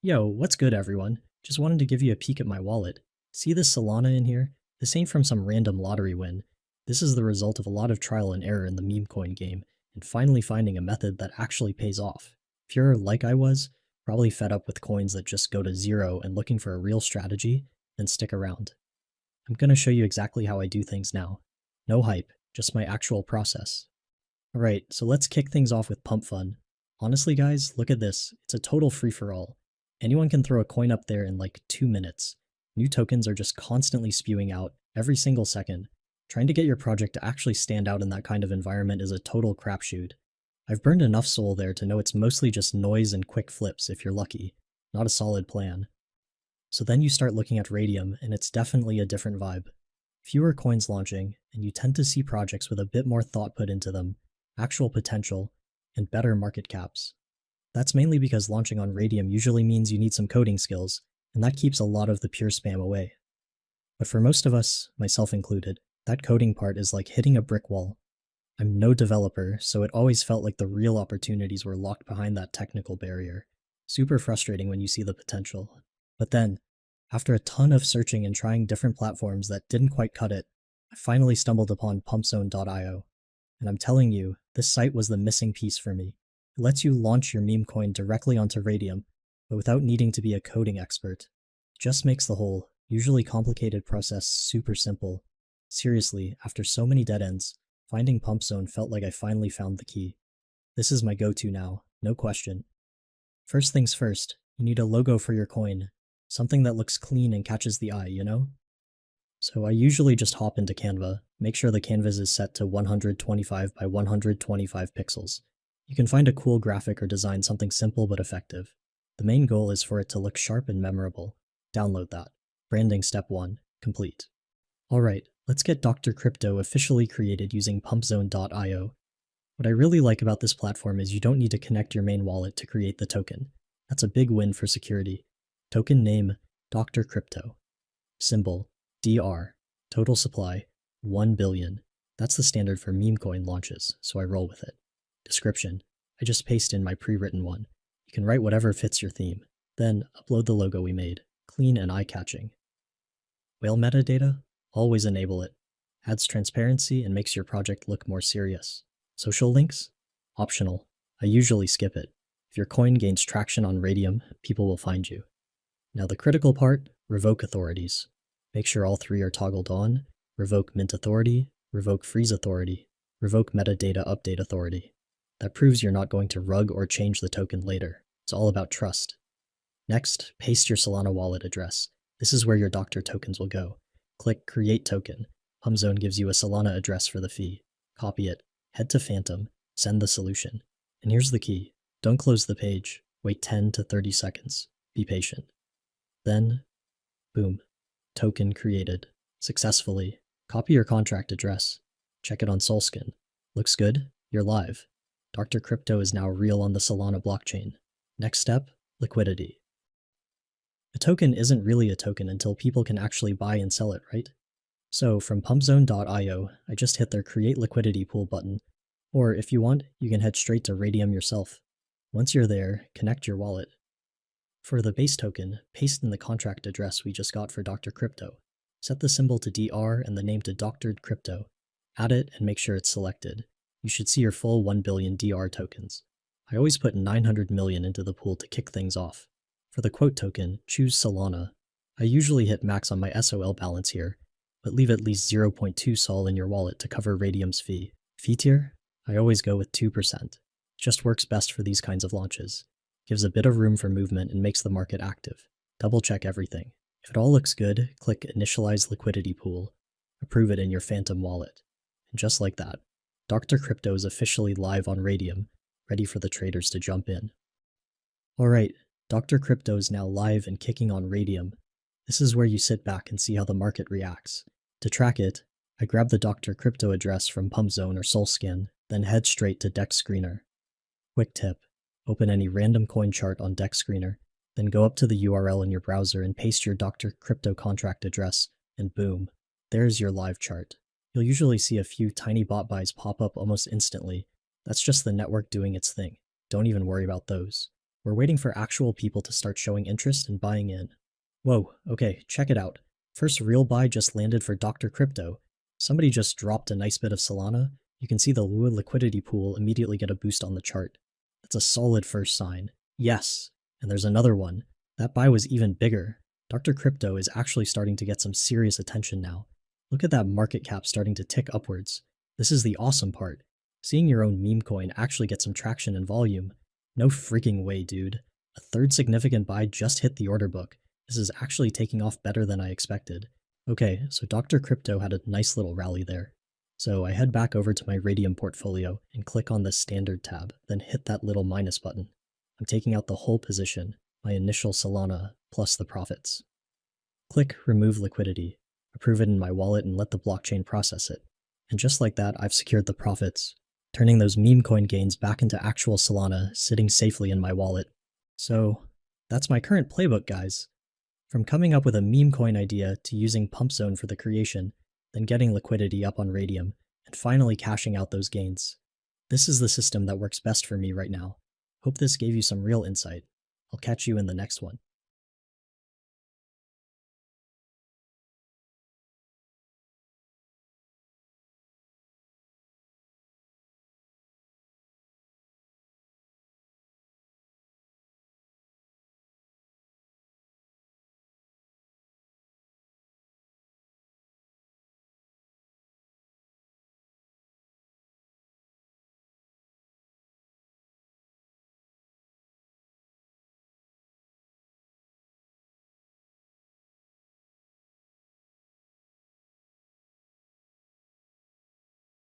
Yo, what's good everyone? Just wanted to give you a peek at my wallet. See this Solana in here? This ain't from some random lottery win. This is the result of a lot of trial and error in the MemeCoin game, and finally finding a method that actually pays off. If you're, like I was, probably fed up with coins that just go to zero and looking for a real strategy, then stick around. I'm gonna show you exactly how I do things now. No hype, just my actual process. Alright, so let's kick things off with pump fun. Honestly guys, look at this. It's a total free-for-all. Anyone can throw a coin up there in like 2 minutes. New tokens are just constantly spewing out, every single second. Trying to get your project to actually stand out in that kind of environment is a total crapshoot. I've burned enough soul there to know it's mostly just noise and quick flips if you're lucky, not a solid plan. So then you start looking at Radium, and it's definitely a different vibe. Fewer coins launching, and you tend to see projects with a bit more thought put into them, actual potential, and better market caps. That's mainly because launching on Radium usually means you need some coding skills, and that keeps a lot of the pure spam away. But for most of us, myself included, that coding part is like hitting a brick wall. I'm no developer, so it always felt like the real opportunities were locked behind that technical barrier. Super frustrating when you see the potential. But then, after a ton of searching and trying different platforms that didn't quite cut it, I finally stumbled upon pumpzone.io. And I'm telling you, this site was the missing piece for me. It lets you launch your MemeCoin directly onto Radium, but without needing to be a coding expert. It just makes the whole, usually complicated process super simple. Seriously, after so many dead ends, finding PumpZone felt like I finally found the key. This is my go-to now, no question. First things first, you need a logo for your coin. Something that looks clean and catches the eye, you know? So I usually just hop into Canva, make sure the canvas is set to 125 by 125 pixels. You can find a cool graphic or design something simple but effective. The main goal is for it to look sharp and memorable. Download that. Branding step 1, complete. Alright, let's get Dr. Crypto officially created using pumpzone.io. What I really like about this platform is you don't need to connect your main wallet to create the token. That's a big win for security. Token name, Dr. Crypto. Symbol, DR. Total supply, 1 billion. That's the standard for MemeCoin launches, so I roll with it. Description, I just paste in my pre-written one. You can write whatever fits your theme. Then, upload the logo we made, clean and eye-catching. Whale metadata? Always enable it. Adds transparency and makes your project look more serious. Social links? Optional. I usually skip it. If your coin gains traction on Radium, people will find you. Now the critical part, revoke authorities. Make sure all 3 are toggled on, revoke mint authority, revoke freeze authority, revoke metadata update authority. That proves you're not going to rug or change the token later. It's all about trust. Next, paste your Solana wallet address. This is where your Doctor tokens will go. Click Create Token. PumpZone gives you a Solana address for the fee. Copy it, head to Phantom, send the solution. And here's the key. Don't close the page. Wait 10 to 30 seconds. Be patient. Then, boom. Token created. Successfully. Copy your contract address. Check it on Solskin. Looks good? You're live. Dr. Crypto is now real on the Solana blockchain. Next step, liquidity. A token isn't really a token until people can actually buy and sell it, right? So from pumpzone.io, I just hit their Create Liquidity Pool button. Or if you want, you can head straight to Radium yourself. Once you're there, connect your wallet. For the base token, paste in the contract address we just got for Dr. Crypto. Set the symbol to DR and the name to Dr. Crypto. Add it and make sure it's selected. You should see your full 1 billion DR tokens. I always put 900 million into the pool to kick things off. For the quote token, choose Solana. I usually hit max on my SOL balance here, but leave at least 0.2 Sol in your wallet to cover Radium's fee. Fee tier? I always go with 2%. It just works best for these kinds of launches. Gives a bit of room for movement and makes the market active. Double check everything. If it all looks good, click Initialize Liquidity Pool. Approve it in your Phantom wallet. And just like that, Dr. Crypto is officially live on Radium, ready for the traders to jump in. Alright, Dr. Crypto is now live and kicking on Radium. This is where you sit back and see how the market reacts. To track it, I grab the Dr. Crypto address from PumpZone or Solskin, then head straight to Dex Screener. Quick tip, open any random coin chart on Dex Screener, then go up to the URL in your browser and paste your Dr. Crypto contract address, and boom, there's your live chart. You'll usually see a few tiny bot buys pop up almost instantly. That's just the network doing its thing. Don't even worry about those. We're waiting for actual people to start showing interest and buying in. Whoa, okay, check it out. First real buy just landed for Dr. Crypto. Somebody just dropped a nice bit of Solana. You can see the Lua liquidity pool immediately get a boost on the chart. That's a solid first sign. Yes, and there's another one. That buy was even bigger. Dr. Crypto is actually starting to get some serious attention now. Look at that market cap starting to tick upwards. This is the awesome part. Seeing your own meme coin actually get some traction and volume. No freaking way, dude. A third significant buy just hit the order book. This is actually taking off better than I expected. Okay, so Dr. Crypto had a nice little rally there. So I head back over to my Radium portfolio and click on the Standard tab, then hit that little minus button. I'm taking out the whole position, my initial Solana plus the profits. Click Remove Liquidity, approve it in my wallet and let the blockchain process it. And just like that, I've secured the profits, turning those meme coin gains back into actual Solana sitting safely in my wallet. So that's my current playbook, guys. From coming up with a meme coin idea to using Pump Zone for the creation, then getting liquidity up on Radium, and finally cashing out those gains. This is the system that works best for me right now. Hope this gave you some real insight. I'll catch you in the next one.